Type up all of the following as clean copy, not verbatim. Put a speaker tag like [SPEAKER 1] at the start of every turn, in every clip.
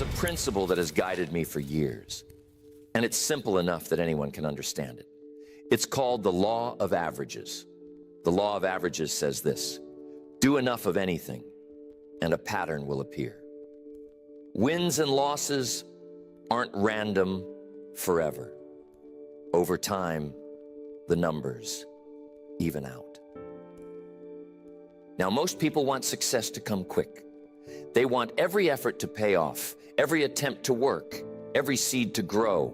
[SPEAKER 1] There's a principle that has guided me for years, and it's simple enough that anyone can understand it. It's called the law of averages. The law of averages says this: do enough of anything, and a pattern will appear. Wins and losses aren't random forever. Over time, the numbers even out. Now, most people want success to come quick. They want every effort to pay off, every attempt to work, every seed to grow.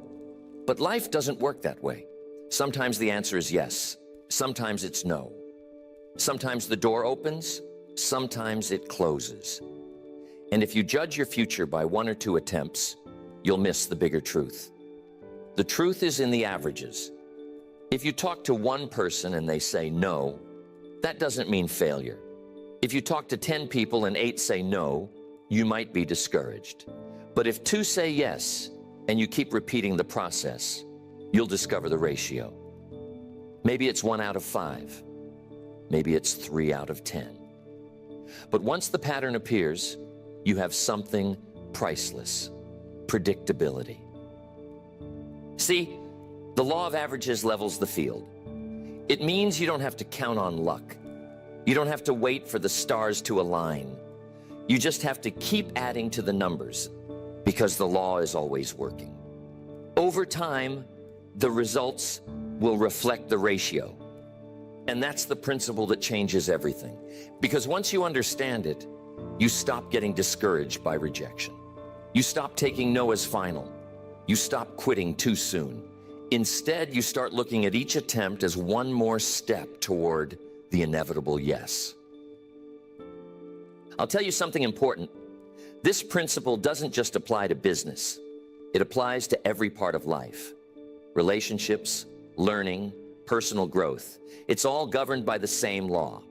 [SPEAKER 1] But life doesn't work that way. Sometimes the answer is yes, sometimes it's no. Sometimes the door opens, sometimes it closes. And if you judge your future by 1 or 2 attempts, you'll miss the bigger truth. The truth is in the averages. If you talk to one person and they say no, that doesn't mean failure. If you talk to 10 people and 8 say no, you might be discouraged. But if 2 say yes, and you keep repeating the process, you'll discover the ratio. Maybe it's 1 out of 5. Maybe it's 3 out of 10. But once the pattern appears, you have something priceless: predictability. See, the law of averages levels the field. It means you don't have to count on luck. You don't have to wait for the stars to align. You just have to keep adding to the numbers, because the law is always working. Over time, the results will reflect the ratio. And that's the principle that changes everything. Because once you understand it, you stop getting discouraged by rejection. You stop taking no as final. You stop quitting too soon. Instead, you start looking at each attempt as one more step toward the inevitable yes. I'll tell you something important. This principle doesn't just apply to business. It applies to every part of life. Relationships, learning, personal growth. It's all governed by the same law.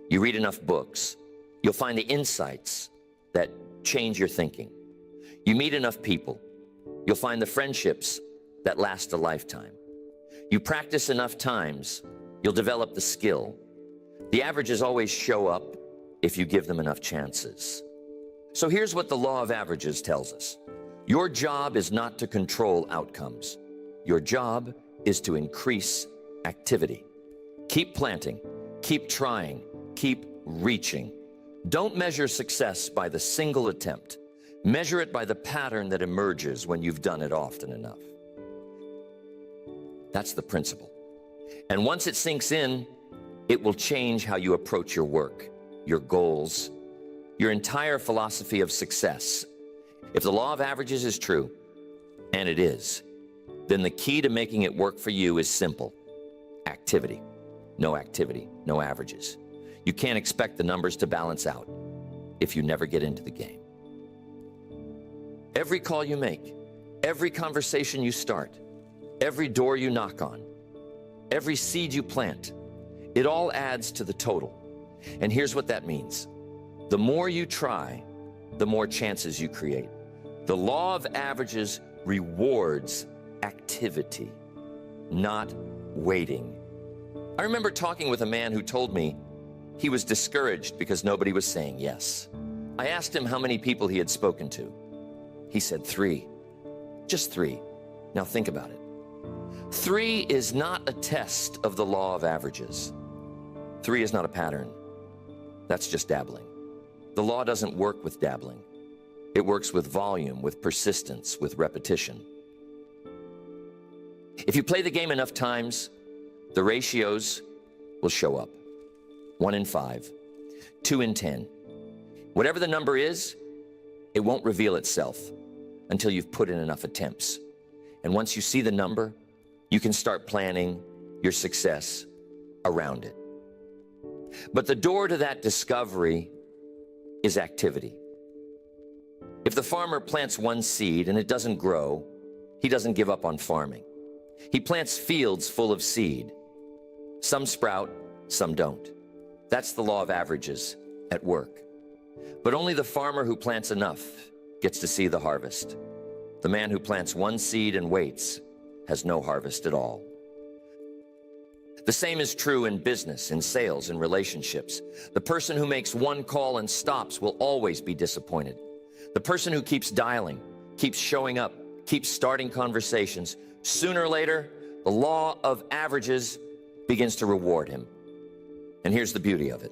[SPEAKER 1] You read enough books, you'll find the insights that change your thinking. You meet enough people, you'll find the friendships that last a lifetime. You practice enough times, you'll develop the skill. The averages always show up if you give them enough chances. So here's what the law of averages tells us. Your job is not to control outcomes. Your job is to increase activity. Keep planting, keep trying, keep reaching. Don't measure success by the single attempt. Measure it by the pattern that emerges when you've done it often enough. That's the principle. And once it sinks in, it will change how you approach your work, your goals, your entire philosophy of success. If the law of averages is true, and it is, then the key to making it work for you is simple: activity. No activity, no averages. You can't expect the numbers to balance out if you never get into the game. Every call you make, every conversation you start, every door you knock on, every seed you plant, it all adds to the total. And here's what that means. The more you try, the more chances you create. The law of averages rewards activity, not waiting. I remember talking with a man who told me he was discouraged because nobody was saying yes. I asked him how many people he had spoken to. He said 3. Just 3. Now think about it. 3 is not a test of the law of averages. 3 is not a pattern. That's just dabbling. The law doesn't work with dabbling. It works with volume, with persistence, with repetition. If you play the game enough times, the ratios will show up. 1 in 5, 2 in 10. Whatever the number is, it won't reveal itself until you've put in enough attempts. And once you see the number, you can start planning your success around it. But the door to that discovery is activity. If the farmer plants one seed and it doesn't grow, he doesn't give up on farming. He plants fields full of seed. Some sprout, some don't. That's the law of averages at work. But only the farmer who plants enough gets to see the harvest. The man who plants one seed and waits has no harvest at all. The same is true in business, in sales, in relationships. The person who makes one call and stops will always be disappointed. The person who keeps dialing, keeps showing up, keeps starting conversations, sooner or later, the law of averages begins to reward him. And here's the beauty of it.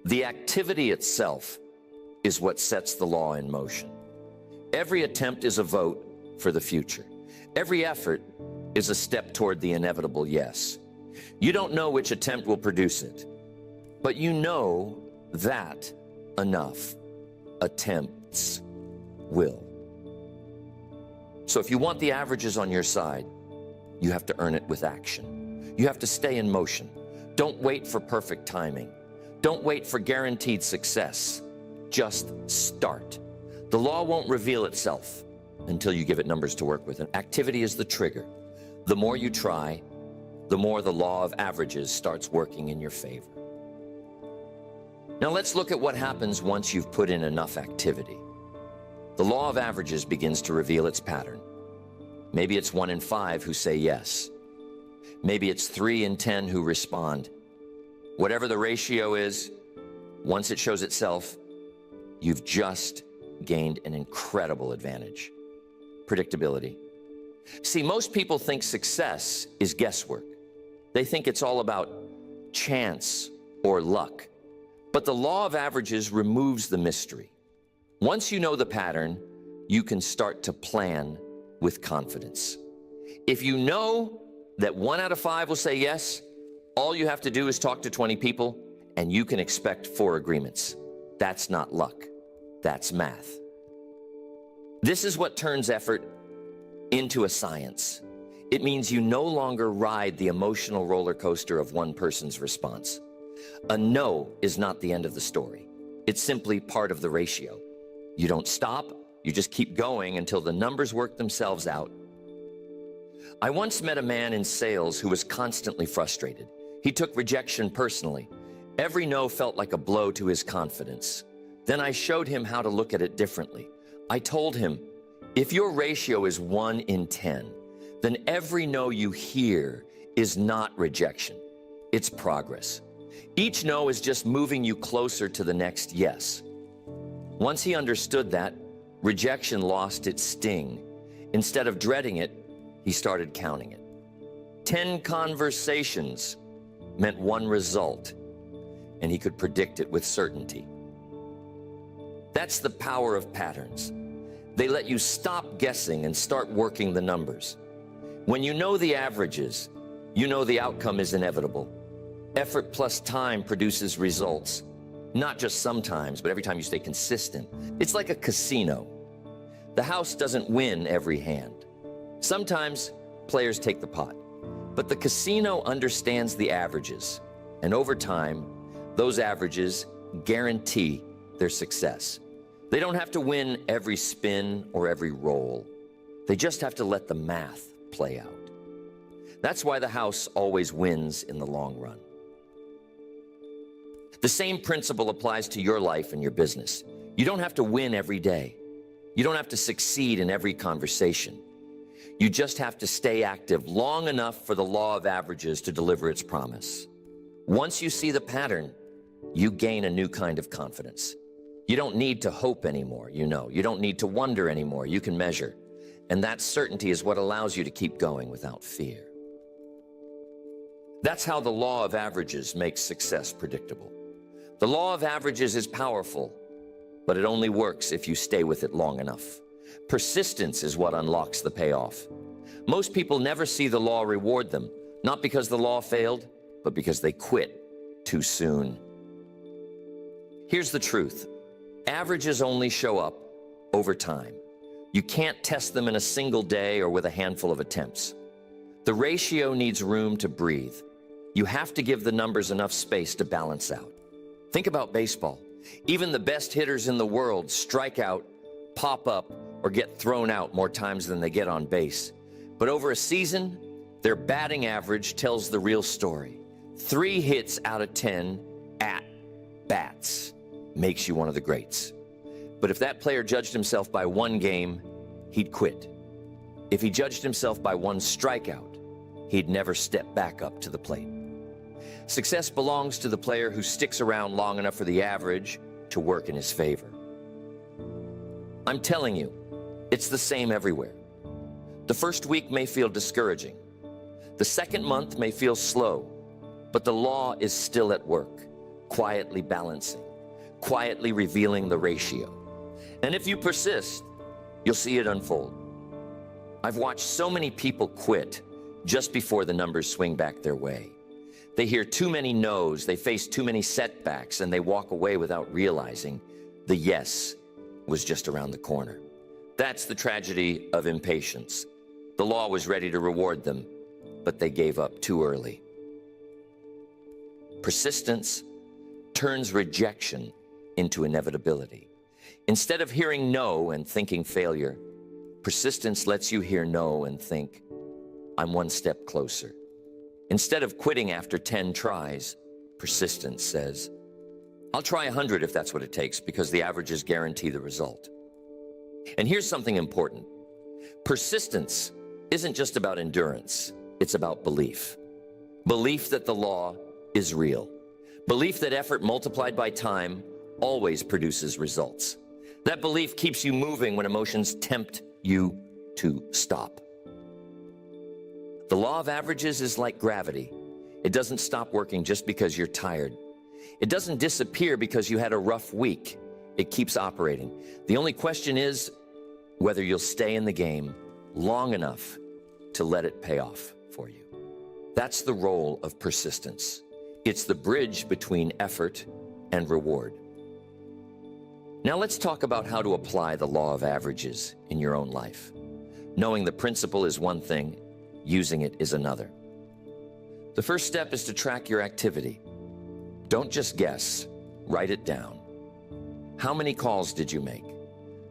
[SPEAKER 1] The activity itself is what sets the law in motion. Every attempt is a vote for the future. Every effort is a step toward the inevitable yes. You don't know which attempt will produce it, but you know that enough attempts will. So if you want the averages on your side, you have to earn it with action. You have to stay in motion. Don't wait for perfect timing. Don't wait for guaranteed success. Just start. The law won't reveal itself until you give it numbers to work with. And activity is the trigger. The more you try, the more the law of averages starts working in your favor. Now let's look at what happens once you've put in enough activity. The law of averages begins to reveal its pattern. Maybe it's 1 in 5 who say yes. Maybe it's 3 in 10 who respond. Whatever the ratio is, once it shows itself, you've just gained an incredible advantage. Predictability. See, most people think success is guesswork. They think it's all about chance or luck. But the law of averages removes the mystery. Once you know the pattern, you can start to plan with confidence. If you know that 1 out of 5 will say yes, all you have to do is talk to 20 people and you can expect 4 agreements. That's not luck. That's math. This is what turns effort into a science. It means you no longer ride the emotional roller coaster of one person's response. A no is not the end of the story. It's simply part of the ratio. You don't stop, you just keep going until the numbers work themselves out. I once met a man in sales who was constantly frustrated. He took rejection personally. Every no felt like a blow to his confidence. Then I showed him how to look at it differently. I told him, if your ratio is 1 in 10, then every no you hear is not rejection. It's progress. Each no is just moving you closer to the next yes. Once he understood that, rejection lost its sting. Instead of dreading it, he started counting it. 10 conversations meant 1 result, and he could predict it with certainty. That's the power of patterns. They let you stop guessing and start working the numbers. When you know the averages, you know the outcome is inevitable. Effort plus time produces results. Not just sometimes, but every time you stay consistent. It's like a casino. The house doesn't win every hand. Sometimes players take the pot, but the casino understands the averages. And over time, those averages guarantee their success. They don't have to win every spin or every roll. They just have to let the math play out. That's why the house always wins in the long run. The same principle applies to your life and your business. You don't have to win every day. You don't have to succeed in every conversation. You just have to stay active long enough for the law of averages to deliver its promise. Once you see the pattern, you gain a new kind of confidence. You don't need to hope anymore, you know. You don't need to wonder anymore. You can measure. And that certainty is what allows you to keep going without fear. That's how the law of averages makes success predictable. The law of averages is powerful, but it only works if you stay with it long enough. Persistence is what unlocks the payoff. Most people never see the law reward them, not because the law failed, but because they quit too soon. Here's the truth. Averages only show up over time. You can't test them in a single day or with a handful of attempts. The ratio needs room to breathe. You have to give the numbers enough space to balance out. Think about baseball. Even the best hitters in the world strike out, pop up, or get thrown out more times than they get on base. But over a season, their batting average tells the real story. 3 hits out of 10 at bats makes you one of the greats. But if that player judged himself by 1 game, he'd quit. If he judged himself by 1 strikeout, he'd never step back up to the plate. Success belongs to the player who sticks around long enough for the average to work in his favor. I'm telling you, it's the same everywhere. The first week may feel discouraging. The second month may feel slow, but the law is still at work, quietly balancing, quietly revealing the ratio. And if you persist, you'll see it unfold. I've watched so many people quit just before the numbers swing back their way. They hear too many no's, they face too many setbacks, and they walk away without realizing the yes was just around the corner. That's the tragedy of impatience. The law was ready to reward them, but they gave up too early. Persistence turns rejection into inevitability. Instead of hearing no and thinking failure, persistence lets you hear no and think, I'm one step closer. Instead of quitting after 10 tries, persistence says, I'll try 100 if that's what it takes, because the averages guarantee the result. And here's something important. Persistence isn't just about endurance, it's about belief. Belief that the law is real. Belief that effort multiplied by time always produces results. That belief keeps you moving when emotions tempt you to stop. The law of averages is like gravity. It doesn't stop working just because you're tired. It doesn't disappear because you had a rough week. It keeps operating. The only question is whether you'll stay in the game long enough to let it pay off for you. That's the role of persistence. It's the bridge between effort and reward. Now let's talk about how to apply the law of averages in your own life. Knowing the principle is one thing, using it is another. The first step is to track your activity. Don't just guess, write it down. How many calls did you make?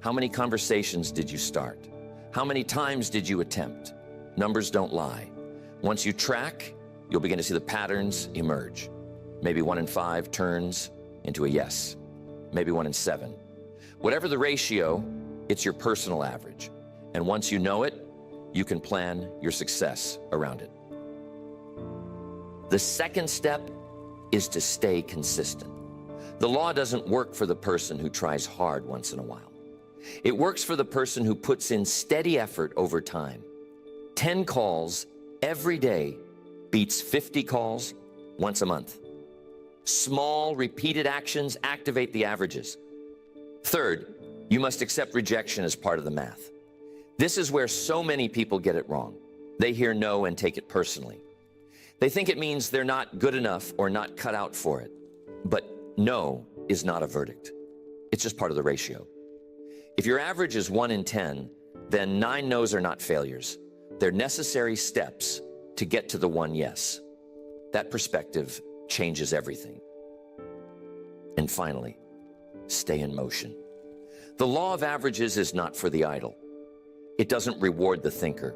[SPEAKER 1] How many conversations did you start? How many times did you attempt? Numbers don't lie. Once you track, you'll begin to see the patterns emerge. Maybe 1 in 5 turns into a yes. Maybe 1 in 7. Whatever the ratio, it's your personal average. And once you know it, you can plan your success around it. The second step is to stay consistent. The law doesn't work for the person who tries hard once in a while. It works for the person who puts in steady effort over time. 10 calls every day beats 50 calls once a month. Small, repeated actions activate the averages. Third, you must accept rejection as part of the math. This is where so many people get it wrong. They hear no and take it personally. They think it means they're not good enough or not cut out for it. But no is not a verdict. It's just part of the ratio. If your average is 1 in 10, then 9 no's are not failures. They're necessary steps to get to the 1 yes. That perspective changes everything. And finally, stay in motion. The law of averages is not for the idle. It doesn't reward the thinker.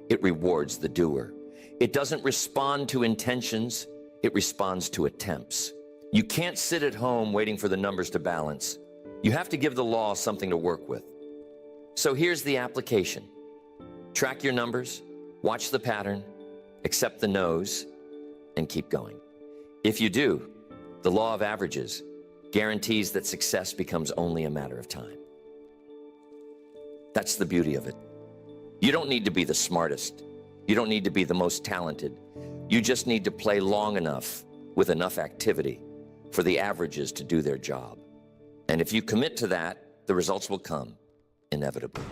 [SPEAKER 1] It rewards the doer. It doesn't respond to intentions. It responds to attempts. You can't sit at home waiting for the numbers to balance. You have to give the law something to work with. So here's the application. Track your numbers, watch the pattern, accept the no's, and keep going. If you do, the law of averages guarantees that success becomes only a matter of time. That's the beauty of it. You don't need to be the smartest. You don't need to be the most talented. You just need to play long enough with enough activity for the averages to do their job. And if you commit to that, the results will come inevitably.